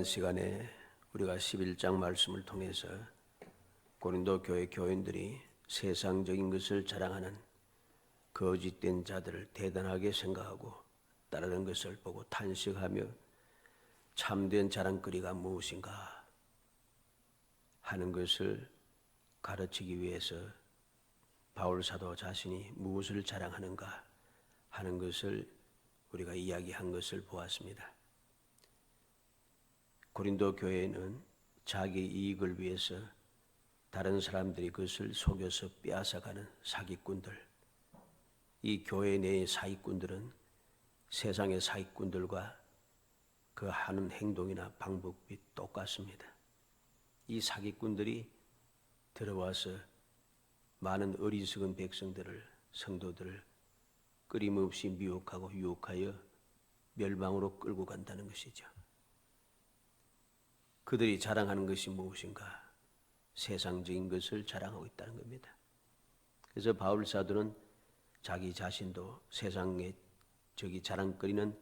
지난 시간에 우리가 11장 말씀을 통해서 고린도 교회 교인들이 세상적인 것을 자랑하는 거짓된 자들을 대단하게 생각하고 따르는 것을 보고 탄식하며 참된 자랑거리가 무엇인가 하는 것을 가르치기 위해서 바울 사도 자신이 무엇을 자랑하는가 하는 것을 우리가 이야기한 것을 보았습니다. 고린도 교회는 자기 이익을 위해서 다른 사람들이 그것을 속여서 빼앗아가는 사기꾼들, 이 교회 내의 사기꾼들은 세상의 사기꾼들과 그 하는 행동이나 방법이 똑같습니다. 이 사기꾼들이 들어와서 많은 어리석은 백성들을, 성도들을 끊임없이 미혹하고 유혹하여 멸망으로 끌고 간다는 것이죠. 그들이 자랑하는 것이 무엇인가? 세상적인 것을 자랑하고 있다는 겁니다. 그래서 바울 사도는 자기 자신도 세상의 자랑거리는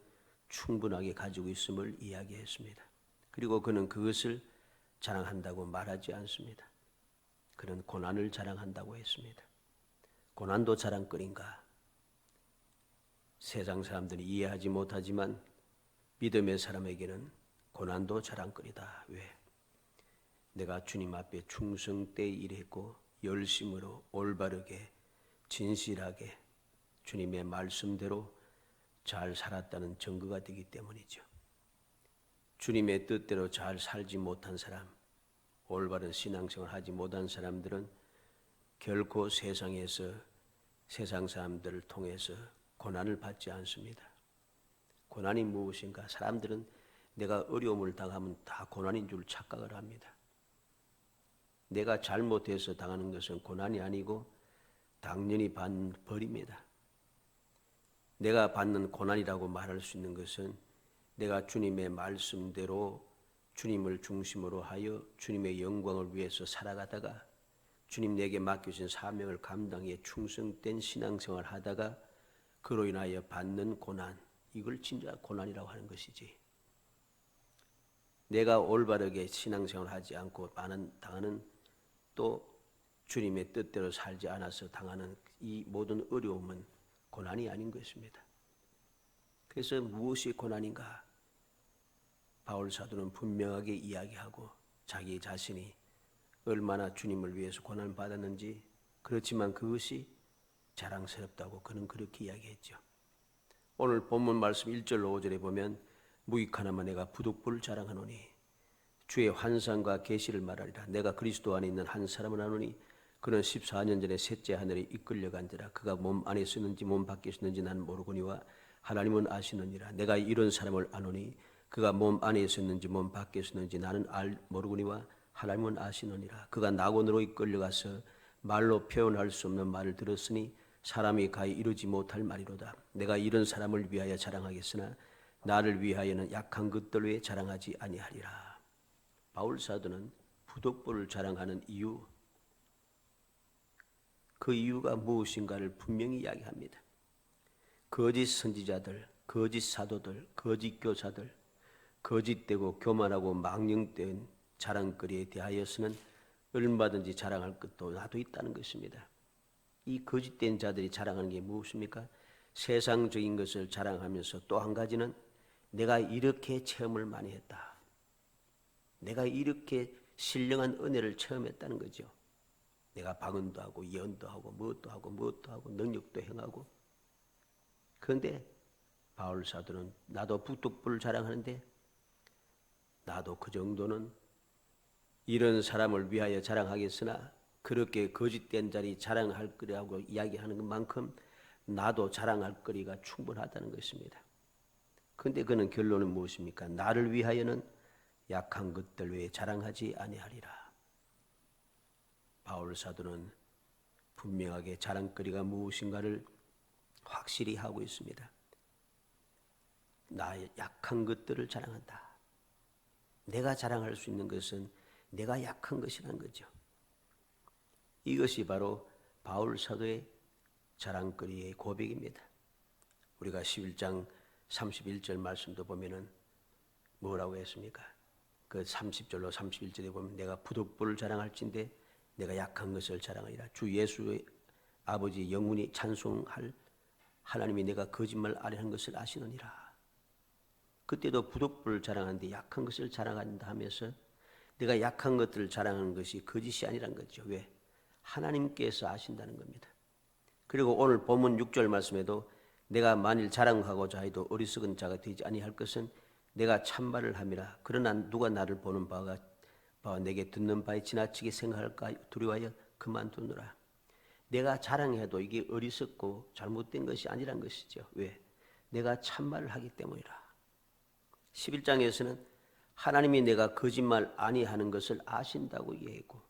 충분하게 가지고 있음을 이야기했습니다. 그리고 그는 그것을 자랑한다고 말하지 않습니다. 그는 고난을 자랑한다고 했습니다. 고난도 자랑거리인가? 세상 사람들이 이해하지 못하지만 믿음의 사람에게는 고난도 자랑거리다. 왜? 내가 주님 앞에 충성되이 일했고 열심으로 올바르게 진실하게 주님의 말씀대로 잘 살았다는 증거가 되기 때문이죠. 주님의 뜻대로 잘 살지 못한 사람, 올바른 신앙생활을 하지 못한 사람들은 결코 세상에서 세상 사람들을 통해서 고난을 받지 않습니다. 고난이 무엇인가? 사람들은 내가 어려움을 당하면 다 고난인 줄 착각을 합니다. 내가 잘못해서 당하는 것은 고난이 아니고 당연히 받는 벌입니다. 내가 받는 고난이라고 말할 수 있는 것은 내가 주님의 말씀대로 주님을 중심으로 하여 주님의 영광을 위해서 살아가다가 주님 내게 맡겨진 사명을 감당해 충성된 신앙생활을 하다가 그로 인하여 받는 고난, 이걸 진짜 고난이라고 하는 것이지. 내가 올바르게 신앙생활을 하지 않고 당하는 또 주님의 뜻대로 살지 않아서 당하는 이 모든 어려움은 고난이 아닌 것입니다. 그래서 무엇이 고난인가? 바울 사도는 분명하게 이야기하고 자기 자신이 얼마나 주님을 위해서 고난을 받았는지, 그렇지만 그것이 자랑스럽다고 그는 그렇게 이야기했죠. 오늘 본문 말씀 1절로 5절에 보면 무익하나마 내가 부득불 자랑하노니 주의 환상과 계시를 말하리라. 내가 그리스도 안에 있는 한 사람을 아노니 그는 14년 전에 셋째 하늘에 이끌려간지라. 그가 몸 안에 있었는지 몸 밖에 있었는지 나는 모르거니와 하나님은 아시느니라. 내가 이런 사람을 아노니 그가 몸 안에 있었는지 몸 밖에 있었는지 나는 모르거니와 하나님은 아시느니라. 그가 낙원으로 이끌려가서 말로 표현할 수 없는 말을 들었으니 사람이 가히 이루지 못할 말이로다. 내가 이런 사람을 위하여 자랑하겠으나 나를 위하여는 약한 것들 외에 자랑하지 아니하리라. 바울 사도는 부득불을 자랑하는 이유, 그 이유가 무엇인가를 분명히 이야기합니다. 거짓 선지자들, 거짓 사도들, 거짓 교사들, 거짓되고 교만하고 망령된 자랑거리에 대하여서는 얼마든지 자랑할 것도 나도 있다는 것입니다. 이 거짓된 자들이 자랑하는 게 무엇입니까? 세상적인 것을 자랑하면서 또 한 가지는 내가 이렇게 체험을 많이 했다. 내가 이렇게 신령한 은혜를 체험했다는 거죠. 내가 방언도 하고 예언도 하고 무엇도 하고 능력도 행하고. 그런데 바울 사도는 나도 부득불을 자랑하는데 나도 그 정도는 이런 사람을 위하여 자랑하겠으나 그렇게 거짓된 자리 자랑할 거라고 이야기하는 것만큼 나도 자랑할 거리가 충분하다는 것입니다. 그런데 그는 결론은 무엇입니까? 나를 위하여는 약한 것들 외에 자랑하지 아니하리라. 바울 사도는 분명하게 자랑거리가 무엇인가를 확실히 하고 있습니다. 나의 약한 것들을 자랑한다. 내가 자랑할 수 있는 것은 내가 약한 것이라는 거죠. 이것이 바로 바울 사도의 자랑거리의 고백입니다. 우리가 11장 31절 말씀도 보면은 뭐라고 했습니까? 그 30절로 31절에 보면 내가 부득불을 자랑할진대 내가 약한 것을 자랑하리라. 주 예수의 아버지 영원히 찬송할 하나님이 내가 거짓말 아니하는 것을 아시느니라. 그때도 부득불을 자랑하는데 약한 것을 자랑한다 하면서 내가 약한 것들을 자랑하는 것이 거짓이 아니란 거죠. 왜? 하나님께서 아신다는 겁니다. 그리고 오늘 본문 6절 말씀에도 내가 만일 자랑하고자 해도 어리석은 자가 되지 아니할 것은 내가 참말을 함이라. 그러나 누가 나를 보는 바와 내게 듣는 바에 지나치게 생각할까 두려워하여 그만두느라. 내가 자랑해도 이게 어리석고 잘못된 것이 아니란 것이죠. 왜? 내가 참말을 하기 때문이라. 11장에서는 하나님이 내가 거짓말 아니하는 것을 아신다고 얘기했고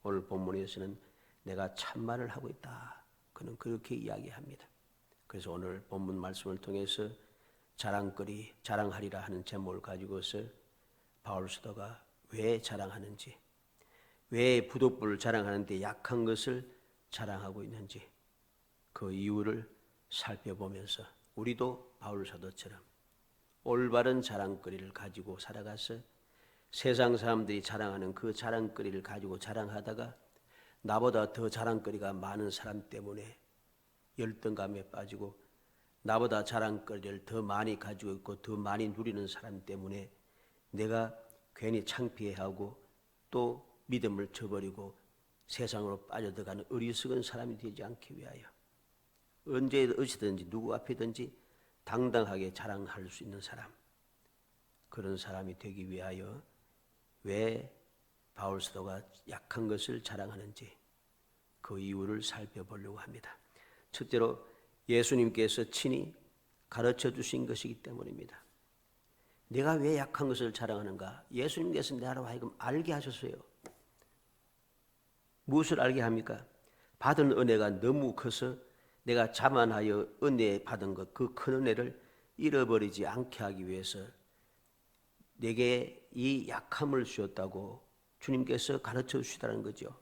오늘 본문에서는 내가 참말을 하고 있다. 그는 그렇게 이야기합니다. 그래서 오늘 본문 말씀을 통해서 자랑거리, 자랑하리라 하는 제목을 가지고서 바울 사도가 왜 자랑하는지, 왜 부득불을 자랑하는데 약한 것을 자랑하고 있는지 그 이유를 살펴보면서 우리도 바울 사도처럼 올바른 자랑거리를 가지고 살아가서 세상 사람들이 자랑하는 그 자랑거리를 가지고 자랑하다가 나보다 더 자랑거리가 많은 사람 때문에 열등감에 빠지고 나보다 자랑거리를 더 많이 가지고 있고 더 많이 누리는 사람 때문에 내가 괜히 창피해하고 또 믿음을 저버리고 세상으로 빠져들어가는 어리석은 사람이 되지 않기 위하여 언제 어디든지 누구 앞에든지 당당하게 자랑할 수 있는 사람, 그런 사람이 되기 위하여 왜 바울 사도가 약한 것을 자랑하는지 그 이유를 살펴보려고 합니다. 첫째로 예수님께서 친히 가르쳐 주신 것이기 때문입니다. 내가 왜 약한 것을 자랑하는가? 예수님께서 나로 하여금 알게 하셨어요. 무엇을 알게 합니까? 받은 은혜가 너무 커서 내가 자만하여 은혜 받은 것, 그 큰 은혜를 잃어버리지 않게 하기 위해서 내게 이 약함을 주었다고 주님께서 가르쳐 주시다는 거죠.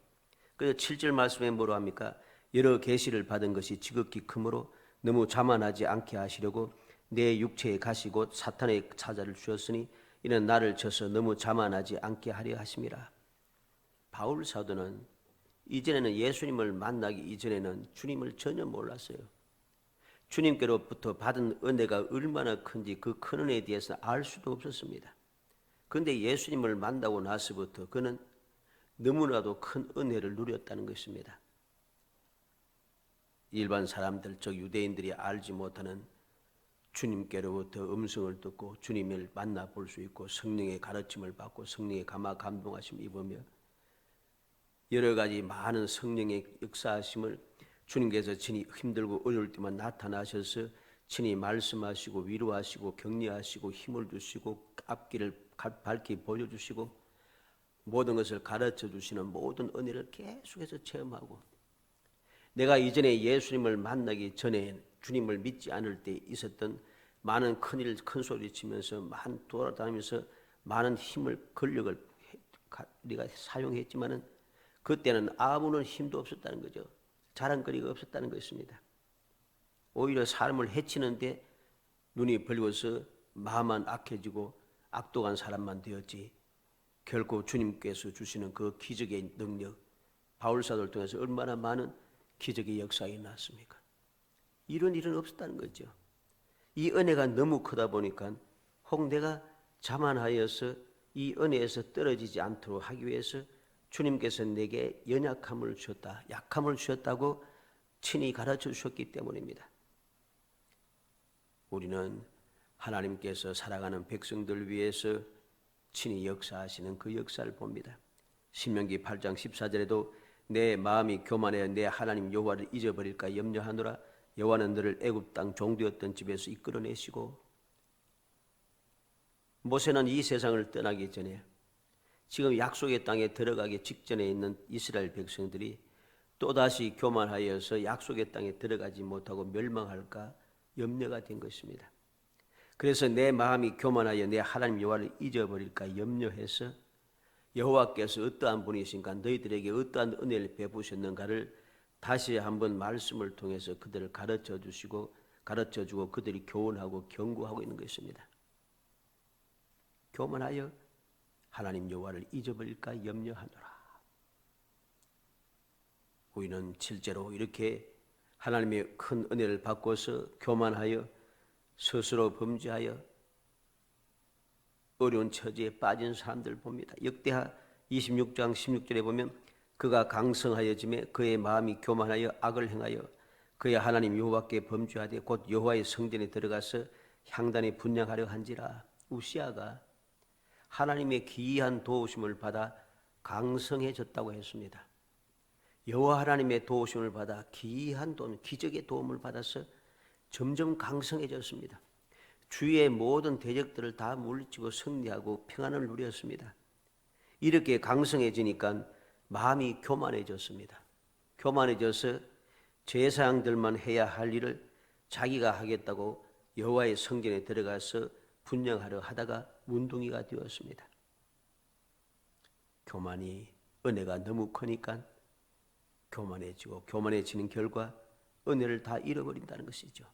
그래서 7절 말씀에 뭐로 합니까? 여러 계시를 받은 것이 지극히 크므로 너무 자만하지 않게 하시려고 내 육체에 가시고 사탄의 사자를 주었으니 이는 나를 쳐서 너무 자만하지 않게 하려 하심이라. 바울 사도는 이전에는 예수님을 만나기 이전에는 주님을 전혀 몰랐어요. 주님께로부터 받은 은혜가 얼마나 큰지 그 큰 은혜에 대해서 알 수도 없었습니다. 그런데 예수님을 만나고 나서부터 그는 너무나도 큰 은혜를 누렸다는 것입니다. 일반 사람들, 즉 유대인들이 알지 못하는 주님께로부터 음성을 듣고 주님을 만나볼 수 있고 성령의 가르침을 받고 성령의 감화 감동하심을 입으며 여러 가지 많은 성령의 역사하심을 주님께서 친히 힘들고 어려울 때만 나타나셔서 친히 말씀하시고 위로하시고 격려하시고 힘을 주시고 앞길을 밝히 보여주시고 모든 것을 가르쳐 주시는 모든 은혜를 계속해서 체험하고 내가 이전에 예수님을 만나기 전에 주님을 믿지 않을 때 있었던 많은 큰일 큰 소리 치면서 많은 돌아다니면서 많은 힘을 권력을 우리가 사용했지만은 그때는 아무런 힘도 없었다는 거죠. 자랑거리가 없었다는 것입니다. 오히려 사람을 해치는데 눈이 벌거서 마음만 악해지고 악독한 사람만 되었지 결코 주님께서 주시는 그 기적의 능력 바울 사도를 통해서 얼마나 많은 기적의 역사가 일어났습니까? 이런 일은 없었다는 거죠. 이 은혜가 너무 크다 보니까 혹 내가 자만하여서 이 은혜에서 떨어지지 않도록 하기 위해서 주님께서 내게 연약함을 주셨다, 약함을 주셨다고 친히 가르쳐 주셨기 때문입니다. 우리는 하나님께서 살아가는 백성들 위해서 친히 역사하시는 그 역사를 봅니다. 신명기 8장 14절에도 내 마음이 교만하여 내 하나님 여호와를 잊어버릴까 염려하노라. 여호와는 너를 애굽 땅 종되었던 집에서 이끌어내시고 모세는 이 세상을 떠나기 전에 지금 약속의 땅에 들어가기 직전에 있는 이스라엘 백성들이 또다시 교만하여서 약속의 땅에 들어가지 못하고 멸망할까 염려가 된 것입니다. 그래서 내 마음이 교만하여 내 하나님 여호와를 잊어버릴까 염려해서 여호와께서 어떠한 분이신가 너희들에게 어떠한 은혜를 베푸셨는가를 다시 한번 말씀을 통해서 그들을 가르쳐주고 그들이 교훈하고 경고하고 있는 것입니다. 교만하여 하나님 여호와를 잊어버릴까 염려하노라. 우리는 실제로 이렇게 하나님의 큰 은혜를 받고서 교만하여 스스로 범죄하여 어려운 처지에 빠진 사람들 봅니다. 역대하 26장 16절에 보면 그가 강성하여짐에 그의 마음이 교만하여 악을 행하여 그의 하나님 여호와께 범죄하되 곧 여호와의 성전에 들어가서 향단에 분향하려 한지라. 우시아가 하나님의 기이한 도우심을 받아 강성해졌다고 했습니다. 여호와 하나님의 도우심을 받아 기이한 도움, 기적의 도움을 받아서 점점 강성해졌습니다. 주위의 모든 대적들을 다 물리치고 승리하고 평안을 누렸습니다. 이렇게 강성해지니까 마음이 교만해졌습니다. 교만해져서 제사장들만 해야 할 일을 자기가 하겠다고 여호와의 성전에 들어가서 분향하려 하다가 문둥이가 되었습니다. 교만이 은혜가 너무 크니까 교만해지고 교만해지는 결과 은혜를 다 잃어버린다는 것이죠.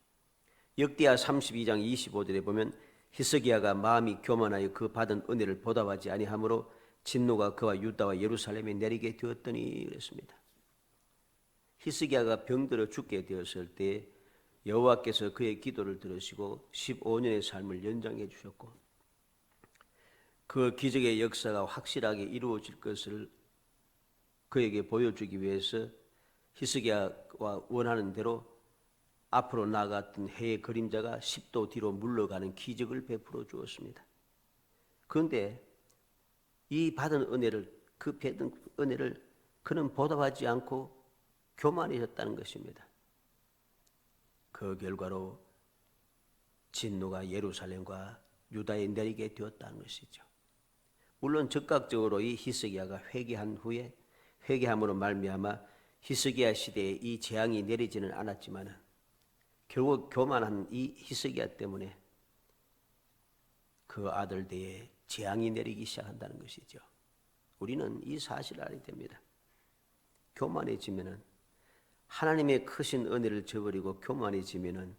역대하 32장 25절에 보면 히스기야가 마음이 교만하여 그 받은 은혜를 보답하지 아니하므로 진노가 그와 유다와 예루살렘에 내리게 되었더니 그랬습니다. 히스기야가 병들어 죽게 되었을 때 여호와께서 그의 기도를 들으시고 15년의 삶을 연장해 주셨고 그 기적의 역사가 확실하게 이루어질 것을 그에게 보여주기 위해서 히스기야가 원하는 대로 앞으로 나아갔던 해의 그림자가 10도 뒤로 물러가는 기적을 베풀어 주었습니다. 그런데 이 받은 은혜를 그는 보답하지 않고 교만해졌다는 것입니다. 그 결과로 진노가 예루살렘과 유다에 내리게 되었다는 것이죠. 물론 즉각적으로 이 히스기야가 회개함으로 말미암아 히스기야 시대에 이 재앙이 내리지는 않았지만 결국 교만한 이 히스기야 때문에 그 아들 대에 재앙이 내리기 시작한다는 것이죠. 우리는 이 사실을 알아야 됩니다. 교만해지면은 하나님의 크신 은혜를 저버리고 교만해지면은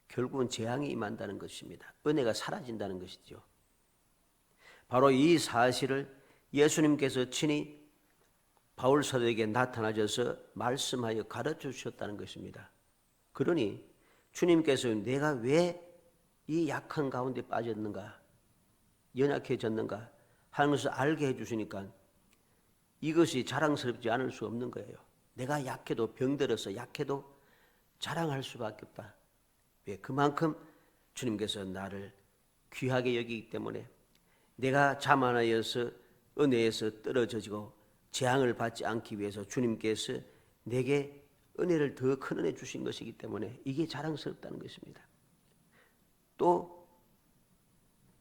결국은 재앙이 임한다는 것입니다. 은혜가 사라진다는 것이죠. 바로 이 사실을 예수님께서 친히 바울 사도에게 나타나셔서 말씀하여 가르쳐 주셨다는 것입니다. 그러니 주님께서 내가 왜 이 약한 가운데 빠졌는가, 연약해졌는가 하는 것을 알게 해주시니까 이것이 자랑스럽지 않을 수 없는 거예요. 내가 약해도 병들어서 약해도 자랑할 수밖에 없다. 왜? 그만큼 주님께서 나를 귀하게 여기기 때문에 내가 자만하여서 은혜에서 떨어지고 재앙을 받지 않기 위해서 주님께서 내게 은혜를 더 큰 은혜 주신 것이기 때문에 이게 자랑스럽다는 것입니다. 또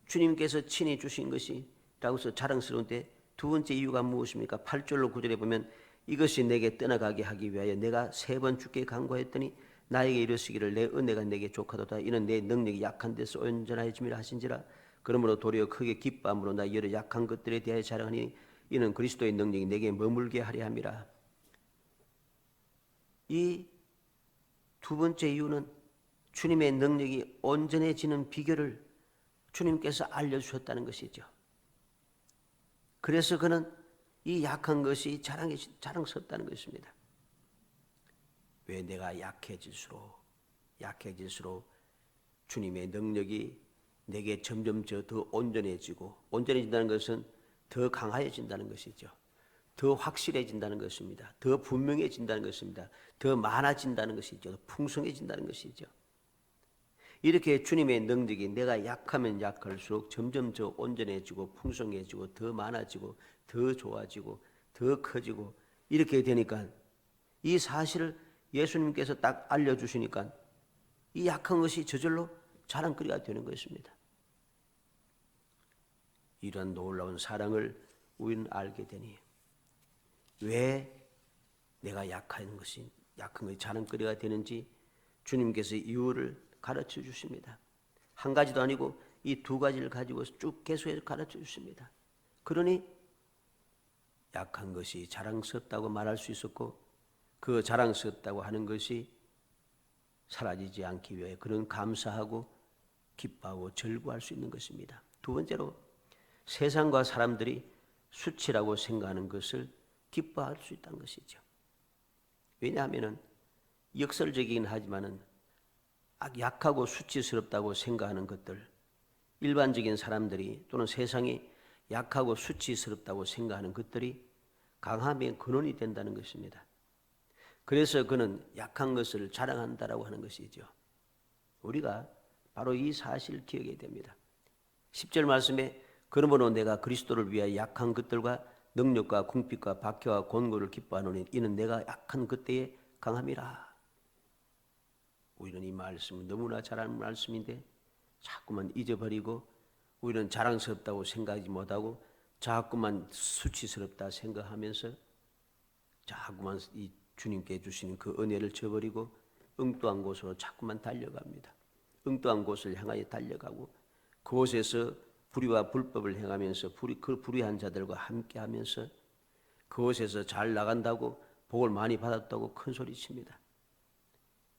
주님께서 친히 주신 것이라고 해서 자랑스러운데 두 번째 이유가 무엇입니까? 8절로 9절에 보면 이것이 내게 떠나가게 하기 위하여 내가 3번 주께 간구하였더니 나에게 이르시기를 내 은혜가 내게 족하도다. 이는 내 능력이 약한 데서 온전하여짐이라 하신지라. 그러므로 도리어 크게 기뻐함으로 나 여러 약한 것들에 대하여 자랑하니 이는 그리스도의 능력이 내게 머물게 하려 함이라. 이 두 번째 이유는 주님의 능력이 온전해지는 비결을 주님께서 알려주셨다는 것이죠. 그래서 그는 이 약한 것이 자랑스럽다는 것입니다. 왜? 내가 약해질수록 주님의 능력이 내게 점점 더 온전해진다는 것은 더 강하여진다는 것이죠. 더 확실해진다는 것입니다. 더 분명해진다는 것입니다. 더 많아진다는 것이죠. 더 풍성해진다는 것이죠. 이렇게 주님의 능력이 내가 약하면 약할수록 점점 더 온전해지고 풍성해지고 더 많아지고 더 좋아지고 더 커지고 이렇게 되니까 이 사실을 예수님께서 딱 알려주시니까 이 약한 것이 저절로 자랑거리가 되는 것입니다. 이런 놀라운 사랑을 우리는 알게 되니 왜 내가 약한 것이 자랑거리가 되는지 주님께서 이유를 가르쳐 주십니다. 한 가지도 아니고 이 두 가지를 가지고 쭉 계속해서 가르쳐 주십니다. 그러니 약한 것이 자랑스럽다고 말할 수 있었고 그 자랑스럽다고 하는 것이 사라지지 않기 위해 그런 감사하고 기뻐하고 절구할 수 있는 것입니다. 두 번째로 세상과 사람들이 수치라고 생각하는 것을 기뻐할 수 있다는 것이죠. 왜냐하면 역설적이긴 하지만은 약하고 수치스럽다고 생각하는 것들, 일반적인 사람들이 또는 세상이 약하고 수치스럽다고 생각하는 것들이 강함의 근원이 된다는 것입니다. 그래서 그는 약한 것을 자랑한다라고 하는 것이죠. 우리가 바로 이 사실을 기억해야 됩니다. 10절 말씀에 그러므로 내가 그리스도를 위하여 약한 것들과 능력과 궁핍과 박해와 곤고를 기뻐하노니 이는 내가 약한 그때의 강함이라. 우리는 이 말씀은 너무나 잘 아는 말씀인데 자꾸만 잊어버리고 우리는 자랑스럽다고 생각하지 못하고 자꾸만 수치스럽다 생각하면서 자꾸만 이 주님께 주시는 그 은혜를 저버리고 엉뚱한 곳으로 자꾸만 달려갑니다. 엉뚱한 곳을 향하여 달려가고 그곳에서 불의와 불법을 행하면서 그 불의한 자들과 함께하면서 그곳에서 잘 나간다고 복을 많이 받았다고 큰 소리칩니다.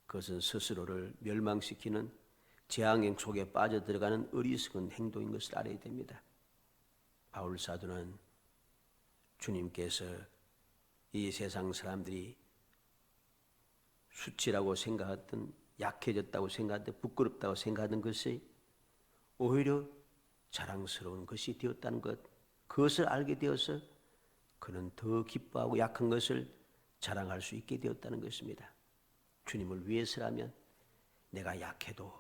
그것은 스스로를 멸망시키는 재앙행 속에 빠져들어가는 어리석은 행동인 것을 알아야 됩니다. 바울 사도는 주님께서 이 세상 사람들이 수치라고 생각했던, 약해졌다고 생각했던, 부끄럽다고 생각하던 것이 오히려 자랑스러운 것이 되었다는 것, 그것을 알게 되어서 그는 더 기뻐하고 약한 것을 자랑할 수 있게 되었다는 것입니다. 주님을 위해서라면 내가 약해도,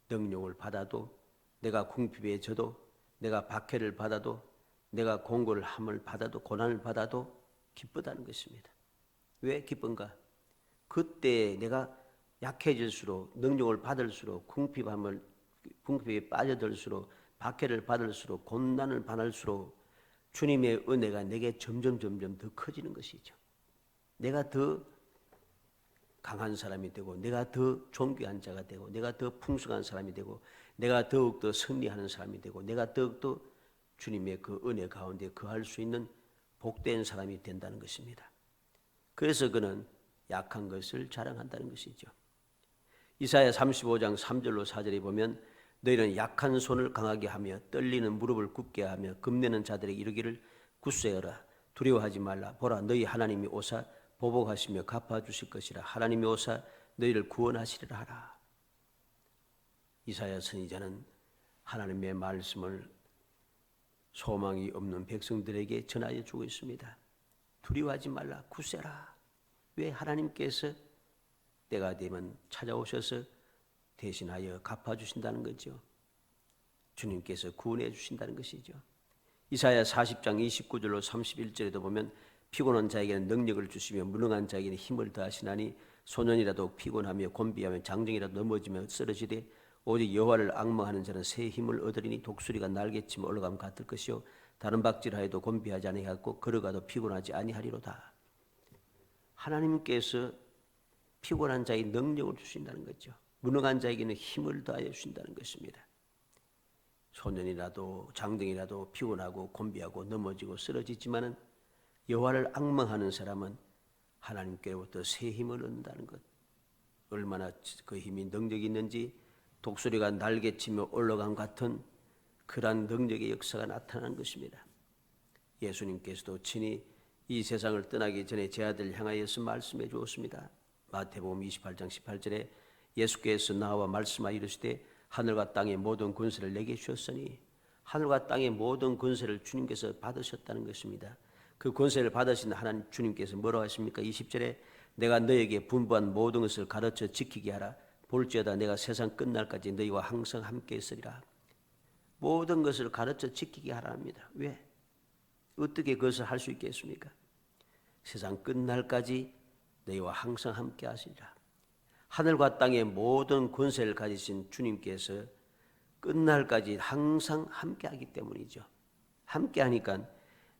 능력을 받아도, 내가 궁핍에 져도, 내가 박해를 받아도, 내가 공고를 함을 받아도, 고난을 받아도 기쁘다는 것입니다. 왜 기쁜가? 그때 내가 약해질수록, 능력을 받을수록, 궁핍에 빠져들수록, 박해를 받을수록, 고난을 받을수록 주님의 은혜가 내게 점점 더 커지는 것이죠. 내가 더 강한 사람이 되고, 내가 더 존귀한 자가 되고, 내가 더 풍성한 사람이 되고, 내가 더욱더 승리하는 사람이 되고, 내가 더욱더 주님의 그 은혜 가운데 거할 수 있는 복된 사람이 된다는 것입니다. 그래서 그는 약한 것을 자랑한다는 것이죠. 이사야 35장 3절로 4절에 보면 너희는 약한 손을 강하게 하며 떨리는 무릎을 굳게 하며 겁내는 자들에게 이르기를 굳세어라. 두려워하지 말라. 보라 너희 하나님이 오사 보복하시며 갚아주실 것이라. 하나님이 오사 너희를 구원하시리라 하라. 이사야 선지자는 하나님의 말씀을 소망이 없는 백성들에게 전하여 주고 있습니다. 두려워하지 말라. 굳세라. 왜? 하나님께서 때가 되면 찾아오셔서 대신하여 갚아주신다는 거죠. 주님께서 구원해 주신다는 것이죠. 이사야 40장 29절로 31절에도 보면 피곤한 자에게는 능력을 주시며 무능한 자에게는 힘을 더하시나니 소년이라도 피곤하며 곤비하며 장정이라도 넘어지며 쓰러지되 오직 여호와를 앙망하는 자는 새 힘을 얻으리니 독수리가 날개치며 올라가면 같을 것이요 다른 박질하여도 곤비하지 아니하고 걸어가도 피곤하지 아니하리로다. 하나님께서 피곤한 자에게 능력을 주신다는 거죠. 무능한 자에게는 힘을 더하여 주신다는 것입니다. 소년이라도 장정이라도 피곤하고 곤비하고 넘어지고 쓰러지지만은 여호와를 앙망하는 사람은 하나님께로부터 새 힘을 얻는다는 것. 얼마나 그 힘이 능력이 있는지 독수리가 날개치며 올라간 같은 그러한 능력의 역사가 나타나는 것입니다. 예수님께서도 친히 이 세상을 떠나기 전에 제 아들 향하여서 말씀해 주었습니다. 마태복음 28장 18절에 예수께서 나와 말씀하여 이르시되 하늘과 땅의 모든 권세를 내게 주셨으니 하늘과 땅의 모든 권세를 주님께서 받으셨다는 것입니다. 그 권세를 받으신 하나님 주님께서 뭐라고 하십니까? 20절에 내가 너에게 분부한 모든 것을 가르쳐 지키게 하라. 볼지어다 내가 세상 끝날까지 너희와 항상 함께 있으리라. 모든 것을 가르쳐 지키게 하라 합니다. 왜? 어떻게 그것을 할 수 있겠습니까? 세상 끝날까지 너희와 항상 함께 하시리라. 하늘과 땅의 모든 권세를 가지신 주님께서 끝날까지 항상 함께 하기 때문이죠. 함께 하니까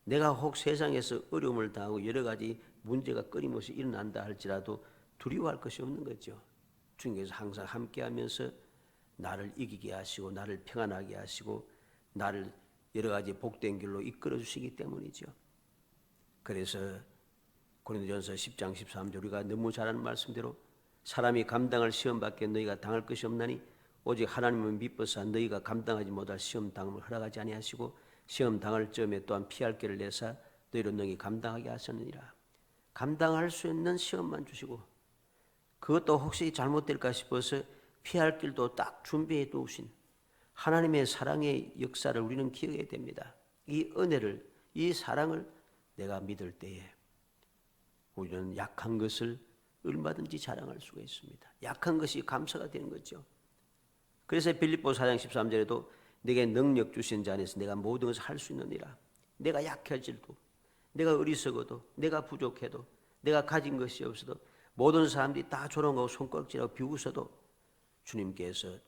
내가 혹 세상에서 어려움을 당하고 여러 가지 문제가 끊임없이 일어난다 할지라도 두려워할 것이 없는 거죠. 주님께서 항상 함께 하면서 나를 이기게 하시고 나를 평안하게 하시고 나를 여러 가지 복된 길로 이끌어 주시기 때문이죠. 그래서 고린도전서 10장 13절 우리가 너무 잘 아는 말씀대로 사람이 감당할 시험밖에 너희가 당할 것이 없나니 오직 하나님은 미뻐서 너희가 감당하지 못할 시험 당함을 허락하지 아니하시고 시험 당할 점에 또한 피할 길을 내사 너희로 능히 감당하게 하셨느니라. 감당할 수 있는 시험만 주시고 그것도 혹시 잘못될까 싶어서 피할 길도 딱 준비해 두신 하나님의 사랑의 역사를 우리는 기억해야 됩니다. 이 은혜를, 이 사랑을 내가 믿을 때에 우리는 약한 것을 얼마든지 자랑할 수가 있습니다. 약한 것이 감사가 되는 거죠. 그래서 빌립보 4장 13절에도 내게 능력 주신 자 안에서 내가 모든 것을 할 수 있느니라. 내가 약해질도, 내가 어리석어도, 내가 부족해도, 내가 가진 것이 없어도, 모든 사람들이 다 조롱하고 손가락질하고 비웃어도 주님께서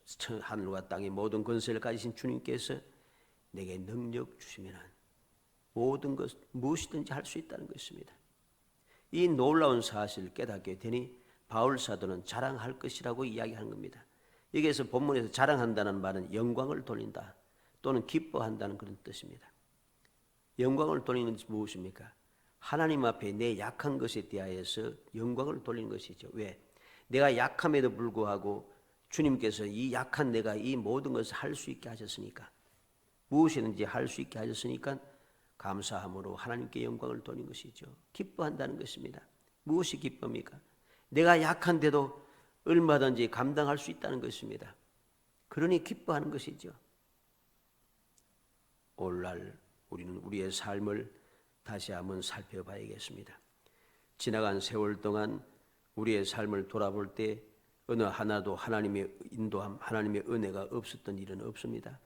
하늘과 땅의 모든 권세를 가지신 주님께서 내게 능력 주시면 모든 것 무엇이든지 할 수 있다는 것입니다. 이 놀라운 사실을 깨닫게 되니 바울 사도는 자랑할 것이라고 이야기하는 겁니다. 여기에서 본문에서 자랑한다는 말은 영광을 돌린다 또는 기뻐한다는 그런 뜻입니다. 영광을 돌리는 것이 무엇입니까? 하나님 앞에 내 약한 것에 대하여서 영광을 돌리는 것이죠. 왜? 내가 약함에도 불구하고 주님께서 이 약한 내가 이 모든 것을 할 수 있게 하셨으니까, 무엇이든지 할 수 있게 하셨으니까 감사함으로 하나님께 영광을 돌리는 것이죠. 기뻐한다는 것입니다. 무엇이 기쁩니까? 내가 약한데도 얼마든지 감당할 수 있다는 것입니다. 그러니 기뻐하는 것이죠. 오늘날 우리는 우리의 삶을 다시 한번 살펴봐야겠습니다. 지나간 세월 동안 우리의 삶을 돌아볼 때 어느 하나도 하나님의 인도함, 하나님의 은혜가 없었던 일은 없습니다.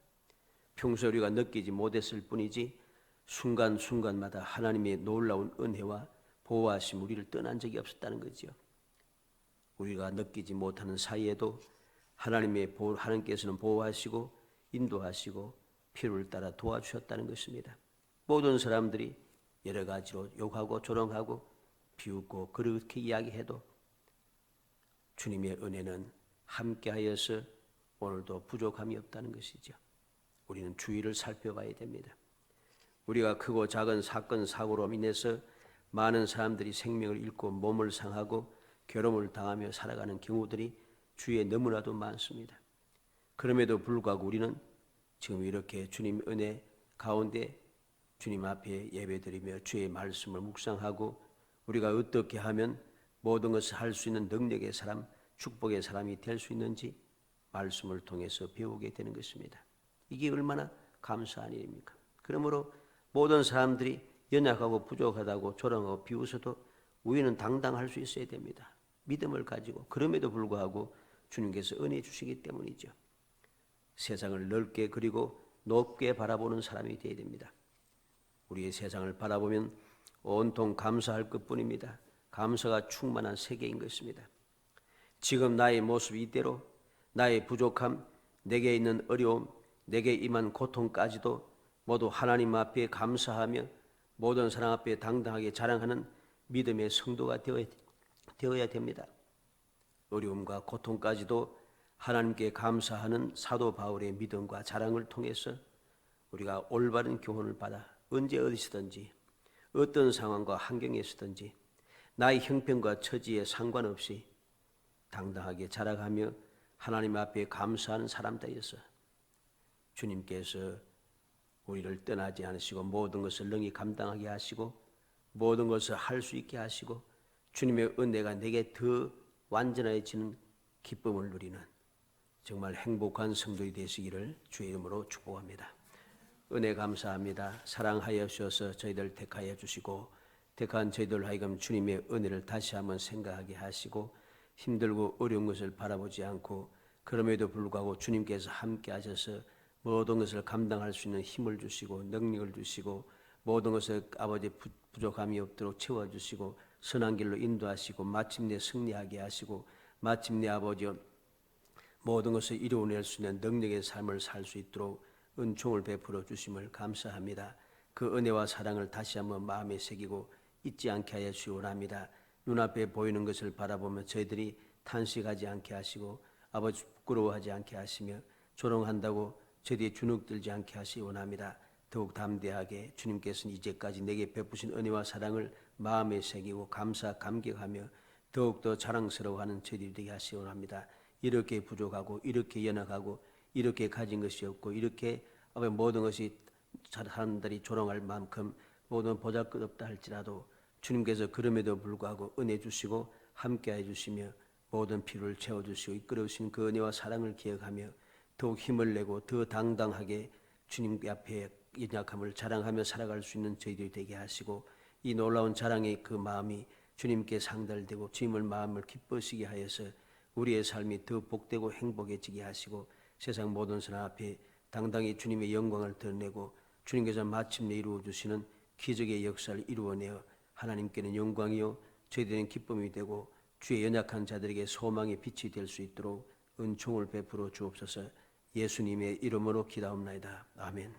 평소 우리가 느끼지 못했을 뿐이지 순간순간마다 하나님의 놀라운 은혜와 보호하심 우리를 떠난 적이 없었다는 거죠. 우리가 느끼지 못하는 사이에도 하나님께서는 보호하시고 인도하시고 필요를 따라 도와주셨다는 것입니다. 모든 사람들이 여러 가지로 욕하고 조롱하고 비웃고 그렇게 이야기해도 주님의 은혜는 함께하여서 오늘도 부족함이 없다는 것이죠. 우리는 주위를 살펴봐야 됩니다. 우리가 크고 작은 사건 사고로 인해서 많은 사람들이 생명을 잃고 몸을 상하고 괴로움을 당하며 살아가는 경우들이 주위에 너무나도 많습니다. 그럼에도 불구하고 우리는 지금 이렇게 주님 은혜 가운데 주님 앞에 예배드리며 주의 말씀을 묵상하고 우리가 어떻게 하면 모든 것을 할 수 있는 능력의 사람, 축복의 사람이 될 수 있는지 말씀을 통해서 배우게 되는 것입니다. 이게 얼마나 감사한 일입니까? 그러므로 모든 사람들이 연약하고 부족하다고 조롱하고 비웃어도 우리는 당당할 수 있어야 됩니다. 믿음을 가지고 그럼에도 불구하고 주님께서 은혜 주시기 때문이죠. 세상을 넓게 그리고 높게 바라보는 사람이 되어야 됩니다. 우리의 세상을 바라보면 온통 감사할 것뿐입니다. 감사가 충만한 세계인 것입니다. 지금 나의 모습 이대로 나의 부족함, 내게 있는 어려움, 내게 임한 고통까지도 모두 하나님 앞에 감사하며 모든 사람 앞에 당당하게 자랑하는 믿음의 성도가 되어야 됩니다. 어려움과 고통까지도 하나님께 감사하는 사도 바울의 믿음과 자랑을 통해서 우리가 올바른 교훈을 받아 언제 어디서든지 어떤 상황과 환경에서든지 나의 형편과 처지에 상관없이 당당하게 자라가며 하나님 앞에 감사하는 사람 되어서 주님께서 우리를 떠나지 않으시고 모든 것을 능히 감당하게 하시고 모든 것을 할 수 있게 하시고 주님의 은혜가 내게 더 완전해지는 기쁨을 누리는 정말 행복한 성도이 되시기를 주의 이름으로 축복합니다. 은혜 감사합니다. 사랑하여 주셔서 저희들 택하여 주시고 택한 저희들 하여금 주님의 은혜를 다시 한번 생각하게 하시고 힘들고 어려운 것을 바라보지 않고 그럼에도 불구하고 주님께서 함께 하셔서 모든 것을 감당할 수 있는 힘을 주시고 능력을 주시고 모든 것을 아버지 부족함이 없도록 채워주시고 선한 길로 인도하시고 마침내 승리하게 하시고 마침내 아버지 모든 것을 이루어낼 수 있는 능력의 삶을 살 수 있도록 은총을 베풀어 주심을 감사합니다. 그 은혜와 사랑을 다시 한번 마음에 새기고 잊지 않게 하여 주시오랍니다. 눈앞에 보이는 것을 바라보며 저희들이 탄식하지 않게 하시고 아버지 부끄러워하지 않게 하시며 조롱한다고 저희들이 주눅들지 않게 하시오랍니다. 더욱 담대하게 주님께서는 이제까지 내게 베푸신 은혜와 사랑을 마음에 새기고 감격하며 더욱더 자랑스러워하는 저희들이 되게 하시오랍니다. 이렇게 부족하고 이렇게 연약하고 이렇게 가진 것이 없고 이렇게 모든 것이 사람들이 조롱할 만큼 모든 보잘것없다 할지라도 주님께서 그럼에도 불구하고 은혜 주시고 함께해 주시며 모든 필요를 채워주시고 이끌어주신 그 은혜와 사랑을 기억하며 더욱 힘을 내고 더 당당하게 주님 앞에 연약함을 자랑하며 살아갈 수 있는 저희들이 되게 하시고 이 놀라운 자랑의 그 마음이 주님께 상달되고 주님을 마음을 기쁘시게 하여서 우리의 삶이 더 복되고 행복해지게 하시고 세상 모든 사람 앞에 당당히 주님의 영광을 드러내고 주님께서 마침내 이루어주시는 기적의 역사를 이루어내어 하나님께는 영광이요 저희들은 기쁨이 되고 주의 연약한 자들에게 소망의 빛이 될 수 있도록 은총을 베풀어 주옵소서. 예수님의 이름으로 기도합나이다. 아멘.